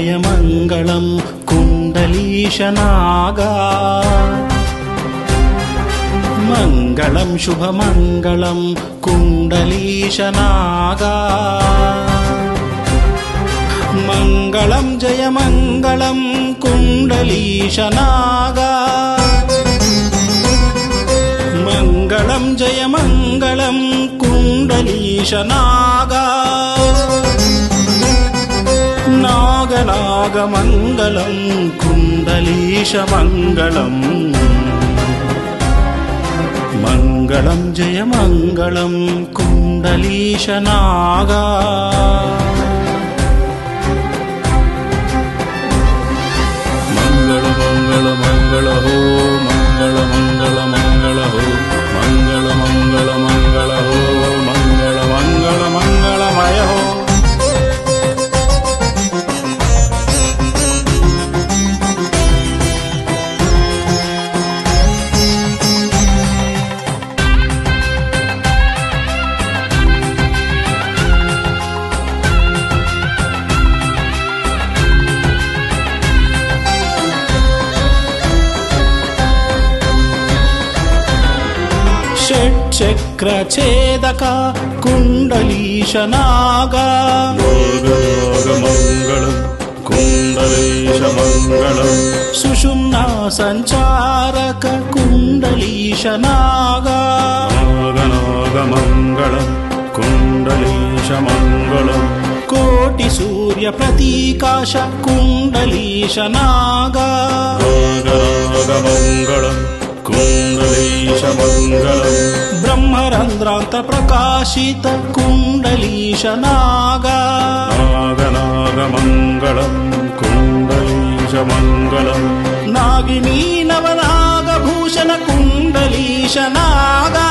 जयमङ्गलं कुण्डलीशनागा मङ्गलं शुभमङ्गलं कुण्डलीशनागा मङ्गलं जयमङ्गलं कुण्डलीशनागा मङ्गलं जयमङ्गलं कुण्डलीशनागा नागनागमङ्गलं कुण्डलीशमङ्गलम् मङ्गलं जयमङ्गलं कुण्डलीशनागा मङ्गल मङ्गल मङ्गल हो मङ्गल मङ्गल मङ्गल हो मङ्गल मङ्गल मङ्गल हो मङ्गल मङ्गल मङ्गलमय हो षट्चक्रछेदक कुण्डलीशनागा नागनागमङ्गलं कुण्डलीशमङ्गलं सुषुम्ना सञ्चारक कुण्डलीशनागा नागनागमङ्गलं कुण्डलीशमङ्गलं कोटिसूर्यप्रतीकाश कुण्डलीशनागा नागनागमङ्गलं कुण्डलीशमङ्गलं ब्रह्मरन्ध्रान्तप्रकाशित कुण्डलीशनागा नागनागमङ्गलं कुण्डलीशमङ्गलं नागिनी नवनागभूषण कुण्डलीशनागा